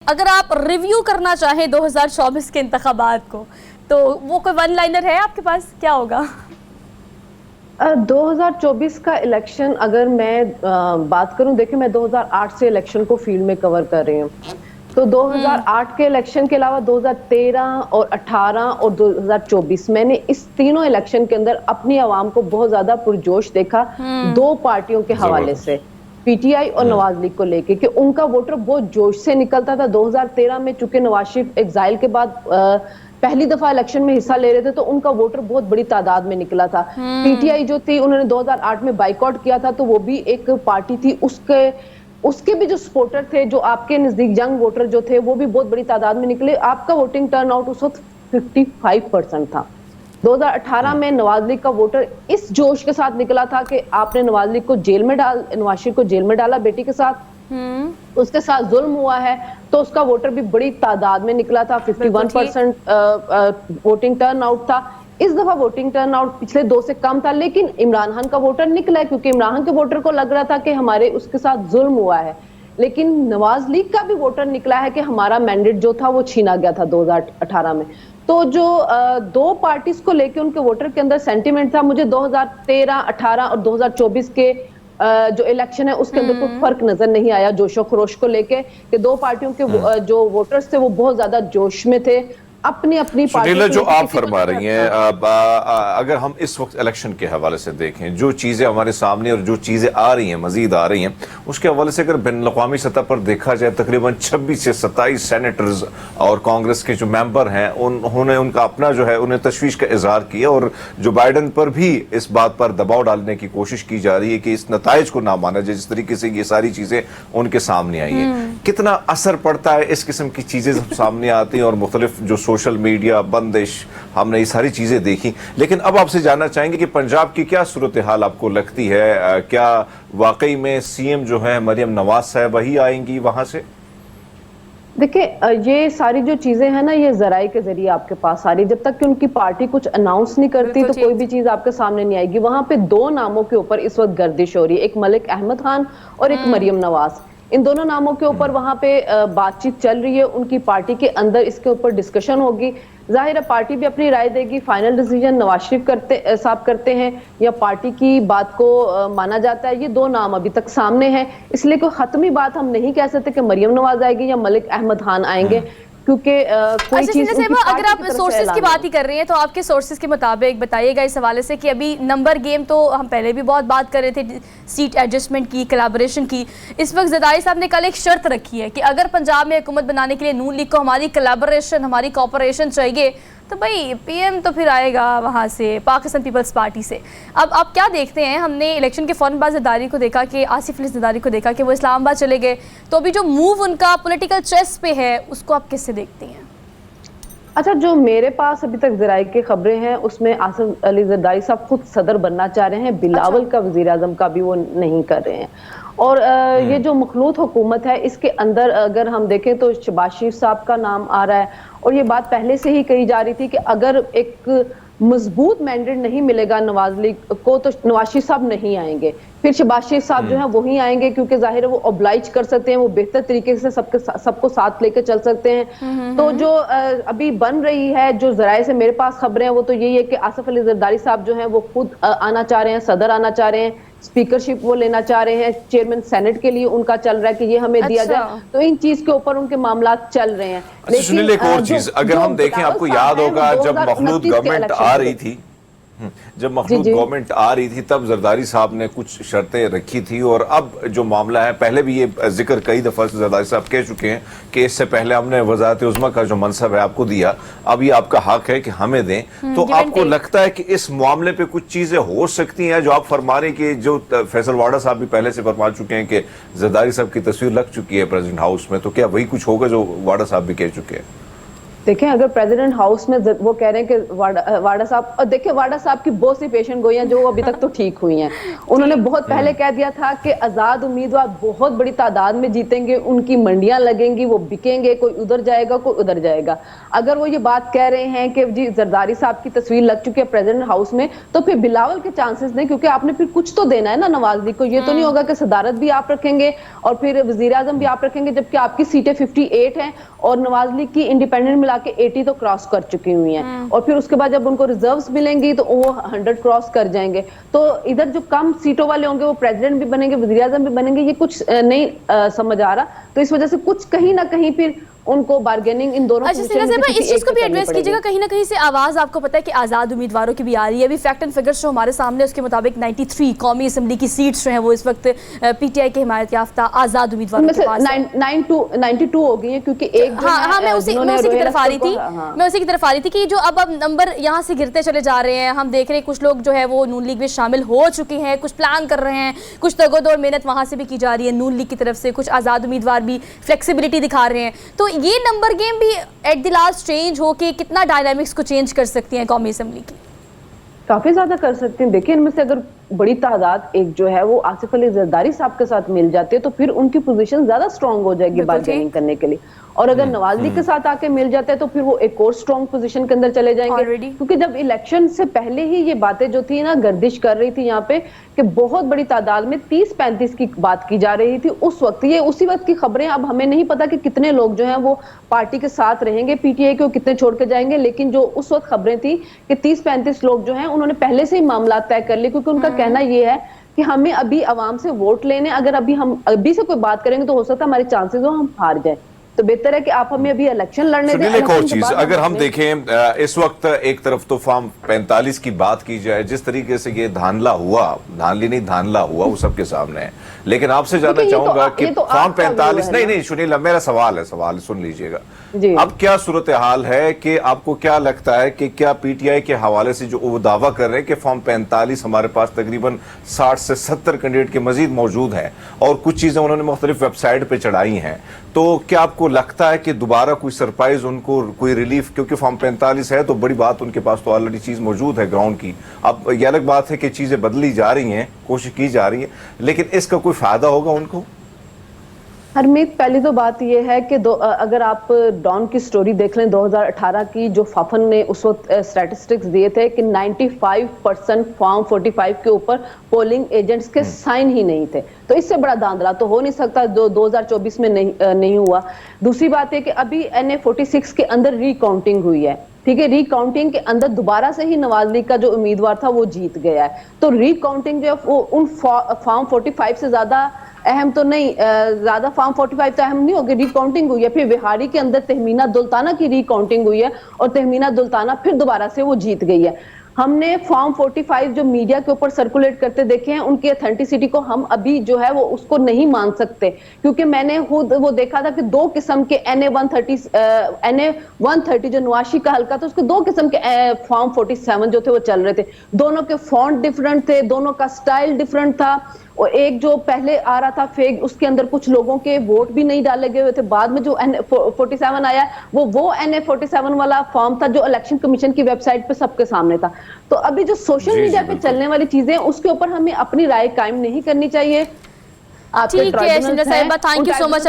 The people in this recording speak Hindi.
अगर आप रिव्यू करना चाहें 2024 के इंतखाबात को, तो वो कोई वन लाइनर है आपके पास, क्या होगा? 2024 का इलेक्शन अगर मैं बात करूं, देखिए मैं 2008 से इलेक्शन को फील्ड में कवर कर रही हूं। तो 2008 के इलेक्शन के अलावा 2013 और 18 और 2024 मैंने इस तीनों इलेक्शन के अंदर अपनी आवाम को बहुत ज्यादा पुरजोश देखा, दो पार्टियों के हवाले से, पीटीआई और नवाज लीग को लेके, कि उनका वोटर बहुत जोश से निकलता था। 2013 में चूंकि नवाज शरीफ एग्जाइल के बाद पहली दफा इलेक्शन में हिस्सा ले रहे थे, तो उनका वोटर बहुत बड़ी तादाद में निकला था। पीटीआई जो थी, उन्होंने 2008 में बाइकआउट किया था, तो वो भी एक पार्टी थी। उसके भी जो सपोर्टर थे, जो आपके नजदीक यंग वोटर जो थे, वो भी बहुत बड़ी तादाद में निकले। आपका वोटिंग टर्न आउट उस वक्त 55% था। 2018 में नवाज लीग का वोटर इस जोश के साथ निकला था कि आपने नवाज लीग को नवाज शरीफ को जेल में डाला बेटी के साथ, उसके साथ जुल्म हुआ है, तो उसका वोटर भी बड़ी तादाद में निकला था। 51% वोटिंग टर्न आउट था। इस दफा वोटिंग टर्न आउट पिछले 2 से कम था, लेकिन इमरान खान का वोटर निकला है, क्योंकि इमरान खान के वोटर को लग रहा था कि हमारे उसके साथ जुल्म हुआ है। लेकिन नवाज लीग का भी वोटर निकला है कि हमारा मैंडेट जो था वो छीना गया था 2018 में। तो जो दो पार्टीज को लेके उनके वोटर के अंदर सेंटीमेंट था, मुझे 2013, 18 और 2024 के जो इलेक्शन है उसके अंदर कोई फर्क नजर नहीं आया जोशो खरोश को लेके, कि दो पार्टियों के जो वोटर्स थे वो बहुत ज्यादा जोश में थे अपनी अपनी सुनीला। जो आप फरमा रही हैं, अगर हम इस वक्त इलेक्शन के हवाले से देखें, जो चीज़ें हमारे सामने और जो चीज़ें आ रही हैं, मजीद आ रही हैं, उसके हवाले से अगर बैन अवी सतह पर देखा जाए, तकरीबन 26 से 27 सेनेटर्स और कांग्रेस के जो मेंबर हैं, उन्होंने उनका अपना जो है उन्हें तशवीश का इजहार किया, और जो बाइडन पर भी इस बात पर दबाव डालने की कोशिश की जा रही है कि इस नताइज को ना माना जाए, जिस तरीके से ये सारी चीज़ें उनके सामने आई हैं। कितना असर पड़ता है इस किस्म की चीज़ें जब सामने आती हैं, और मुख्तलिफ जो सोशल मीडिया बंदिश, हमने ये सारी चीजें देखी। लेकिन अब आपसे जानना चाहेंगे कि पंजाब की क्या सूरत हाल आपको लगती है? क्या वाकई में सीएम जो है मरियम नवाज साहब वही आएंगी वहां से? देखिए, ये सारी जो चीजें हैं ना, ये जराए के जरिए आपके पास आ रही। जब तक कि उनकी पार्टी कुछ अनाउंस नहीं करती, तो कोई भी चीज आपके सामने नहीं आएगी। वहां पे दो नामों के ऊपर इस वक्त गर्दिश हो रही है, एक मलिक अहमद खान और एक मरियम नवाज। इन दोनों नामों के ऊपर वहां पे बातचीत चल रही है। उनकी पार्टी के अंदर इसके ऊपर डिस्कशन होगी। जाहिर है पार्टी भी अपनी राय देगी। फाइनल डिसीजन नवाज शरीफ साहब करते हैं या पार्टी की बात को माना जाता है। ये दो नाम अभी तक सामने हैं, इसलिए कोई खत्मी बात हम नहीं कह सकते कि मरियम नवाज आएगी या मलिक अहमद खान आएंगे, क्योंकि कोई चीज अगर आप सोर्सेज की बात ही कर रही हैं, तो आपके सोर्सेज के मुताबिक बताइएगा इस हवाले से कि अभी नंबर गेम, तो हम पहले भी बहुत बात कर रहे थे सीट एडजस्टमेंट की, कोलैबोरेशन की। इस वक्त ज़रदारी साहब ने कल एक शर्त रखी है कि अगर पंजाब में हुकूमत बनाने के लिए नून लीग को हमारी कोलैबोरेशन, हमारी कोऑपरेशन चाहिए, तो भाई पीएम तो फिर आएगा वहाँ से, पाकिस्तान पीपल्स पार्टी से। अब आप क्या देखते हैं? हमने इलेक्शन के फ़ौरन बाद ज़रदारी को देखा कि आसिफ अली ज़रदारी को देखा कि वो इस्लामाबाद चले गए, तो अभी जो मूव उनका पॉलिटिकल चेस पे है, उसको आप कैसे देखते हैं? अच्छा, जो मेरे पास अभी तक ज़राए की खबरें हैं, उसमें आसिफ अली ज़रदारी साहब खुद सदर बनना चाह रहे हैं, बिलावल का वज़ीर आज़म का भी वो नहीं कर रहे हैं। और ये जो मखलूत हुकूमत है, इसके अंदर अगर हम देखें तो शहबाज शरीफ साहब का नाम आ रहा है, और ये बात पहले से ही कही जा रही थी कि अगर एक मजबूत मैंडेट नहीं मिलेगा नवाज लीग को, तो नवाज शरीफ साहब नहीं आएंगे। फिर शहबाज शरीफ साहब जो है वही आएंगे, क्योंकि जाहिर है वो ऑब्लाइज कर सकते हैं, वो बेहतर तरीके से सबको साथ लेकर चल सकते हैं। तो जो अभी बन रही है, जो जराए से मेरे पास खबरें हैं, वो तो यही है कि आसिफ अली ज़रदारी साहब जो हैं वो खुद आना चाह रहे हैं, सदर आना चाह रहे हैं, स्पीकरशिप वो लेना चाह रहे हैं, चेयरमैन सेनेट के लिए उनका चल रहा है कि ये हमें दिया जाए। तो इन चीज के ऊपर उनके मामला चल रहे हैं। लेकिन एक और चीज अगर हम देखें, आपको याद होगा जब मखलूत गवर्नमेंट आ रही थी, जब मखलूत गवर्नमेंट आ रही थी, तब जरदारी साहब ने कुछ शर्तें रखी थी। और अब जो मामला है, पहले भी ये जिक्र कई दफा से जरदारी साहब कह चुके हैं कि इससे पहले हमने वजारत उज़्मा का जो मनसब है आपको दिया, अब ये आपका हक है कि हमें दें। तो आपको लगता है कि इस मामले पे कुछ चीजें हो सकती हैं जो आप फरमा रहे हैं, कि जो फैसल वाडा साहब भी पहले से फरमा चुके हैं कि जरदारी साहब की तस्वीर लग चुकी है प्रेसिडेंट हाउस में, तो क्या वही कुछ होगा जो वाडा साहब भी कह चुके हैं? देखें, अगर प्रेसिडेंट हाउस में वो कह रहे हैं कि वाडा साहब, और देखिए वाडा साहब की बहुत सी पेशेंट गोइयां जो अभी तक तो ठीक हुई हैं। उन्होंने बहुत पहले कह दिया था कि आजाद उम्मीदवार बहुत बड़ी तादाद में जीतेंगे, उनकी मंडियां लगेंगी, वो बिकेंगे, कोई उधर जाएगा कोई उधर जाएगा। अगर वो ये बात कह रहे हैं कि जी जरदारी साहब की तस्वीर लग चुकी है प्रेसिडेंट हाउस में, तो फिर बिलावल के चांसेस नहीं, क्योंकि आपने फिर कुछ तो देना है ना नवाज लीग को। ये तो नहीं होगा कि सदारत भी आप रखेंगे और फिर वजीर आजम भी आप रखेंगे, जबकि आपकी सीटें 58 हैं और नवाज लीग की इंडिपेंडेंट मिला के 80 तो क्रॉस कर चुकी हुई हैं। और फिर उसके बाद जब उनको रिजर्व्स मिलेंगी तो वो 100 क्रॉस कर जाएंगे। तो इधर जो कम सीटों वाले होंगे वो प्रेसिडेंट भी बनेंगे, वजीर आजम भी बनेंगे, ये कुछ नहीं समझ आ रहा। तो इस वजह से कुछ कहीं ना कहीं फिर उनको बार्गेनिंग इन दोनों। अच्छा सिन्हा साहब, इस चीज को भी एड्रेस कीजिएगा, कहीं ना कहीं से आवाज आपको पता है कि आजाद उम्मीदवारों की भी आ रही है। अभी फैक्ट एंड फिगर्स जो हमारे सामने उसके मुताबिक 93 कौमी असम्बली की सीट्स जो हैं वो इस वक्त पीटीआई के हिमायत याफ्ता आजाद उम्मीदवारों के पास 92 हो गई है, क्योंकि एक हाँ मैं उसी की तरफ आ रही थी, मैं उसी की तरफ आ रही थी कि जो अब नंबर यहाँ से गिरते चले जा रहे हैं। हम देख रहे हैं कुछ लोग जो है वो नून लीग में शामिल हो चुके हैं, कुछ प्लान कर रहे हैं, कुछ तगोदो और मेहनत वहाँ से भी की जा रही है नून लीग की तरफ से, कुछ आज़ाद उम्मीदवार भी फ्लेक्सिबिलिटी दिखा रहे हैं। तो ये नंबर गेम भी एट द लास्ट चेंज हो के कितना डायनामिक्स को चेंज कर सकती हैं कौमी असेंबली की? काफी ज्यादा कर सकते हैं। देखिए, इनमें से अगर बड़ी तादाद एक जो है वो आसिफ अली जरदारी साहब के साथ मिल जाती है तो फिर उनकी पोजीशन ज्यादा स्ट्रांग हो जाएगी बार्गेनिंग करने के लिए। और अगर नवाज लीग के साथ आके मिल जाते हैं तो फिर वो एक और स्ट्रांग पोजीशन के अंदर चले जाएंगे। क्योंकि जब इलेक्शन से पहले ही ये बातें जो थी ना गर्दिश कर रही थी यहाँ पे कि बहुत बड़ी तादाद में 30-35 की बात की जा रही थी उस वक्त, ये उसी वक्त की खबरें। अब हमें नहीं पता कि कितने लोग जो हैं वो पार्टी के साथ रहेंगे पीटीआई के, कितने छोड़ के जाएंगे, लेकिन जो उस वक्त खबरें थी कि 30-35 लोग जो हैं उन्होंने पहले से ही मामला तय कर लिए। क्योंकि उनका कहना ये है कि हमें अभी अवाम से वोट लेने, अगर अभी हम अभी से कोई बात करेंगे तो हो सकता है हमारे चांसेस हो हम हार जाए। तो बेहतर है कि आप हमें अभी इलेक्शन लड़ने दें। एक और चीज अगर हम देखें, इस वक्त एक तरफ तो फॉर्म 45 की बात की जाए, जिस तरीके से ये धांधला हुआ, धांधला हुआ वो सबके सामने है। लेकिन आपसे जानना चाहूंगा कि फॉर्म 45 नहीं सुनील, मेरा सवाल सुन लीजिएगा। अब क्या सूरत हाल है कि आपको क्या लगता है कि क्या पीटीआई के हवाले से जो वो दावा कर रहे हैं कि फॉर्म 45 हमारे पास तकरीबन 60 से 70 कैंडिडेट के मजीद मौजूद है और कुछ चीजें उन्होंने मुख्तलिफ वेबसाइट पे चढ़ाई हैं, तो क्या आपको लगता है कि दोबारा कोई सरप्राइज उनको, कोई रिलीफ, क्योंकि फॉर्म 45 है तो बड़ी बात, उनके पास तो ऑलरेडी चीज मौजूद है ग्राउंड की। अब यह अलग बात है कि चीजें बदली जा रही हैं, कोशिश की जा रही है, लेकिन इसका कोई फायदा होगा उनको? हरमीत, पहली तो बात यह है कि अगर आप डॉन की स्टोरी देख लें 2018 की, जो फाफन ने उस वक्त स्टैटिस्टिक्स दिए थे कि 95% फॉर्म 45 के ऊपर पोलिंग एजेंट्स के साइन ही नहीं थे। तो इससे बड़ा धांधला तो हो नहीं सकता जो 2024 में नहीं हुआ। दूसरी बात है कि अभी NA 46 के अंदर रिकाउंटिंग हुई है, ठीक है। रिकाउंटिंग के अंदर दोबारा से ही नवाज लीग का जो उम्मीदवार था वो जीत गया है। तो रिकाउंटिंग जो है वो उन फॉर्म 45 से ज्यादा अहम तो नहीं, ज्यादा फॉर्म 45 तो अहम नहीं होगी, रिकाउंटिंग हुई है। फिर बिहारी के अंदर तहमीना दुल्ताना की रिकाउंटिंग हुई है और तहमीना दुल्ताना फिर दोबारा से वो जीत गई है। हमने फॉर्म 45 जो मीडिया के ऊपर सर्कुलेट करते देखे हैं, उनकी ऑथेंटिसिटी को हम अभी जो है वो उसको नहीं मान सकते, क्योंकि मैंने खुद वो देखा था कि दो किस्म के NA 130 जो नवाशी का हल्का था उसके दो किस्म के फॉर्म 47 जो थे वो चल रहे थे। दोनों के फॉन्ट डिफरेंट थे, दोनों का स्टाइल डिफरेंट था। और एक जो पहले आ रहा था फेक, उसके अंदर कुछ लोगों के वोट भी नहीं डाले गए हुए थे। बाद में जो NA 47 आया वो NA 47 वाला फॉर्म था जो इलेक्शन कमीशन की वेबसाइट पे सबके सामने था। तो अभी जो सोशल मीडिया पे चलने वाली चीजें उसके ऊपर हमें अपनी राय कायम नहीं करनी चाहिए। ठीक है, थैंक यू सो मच।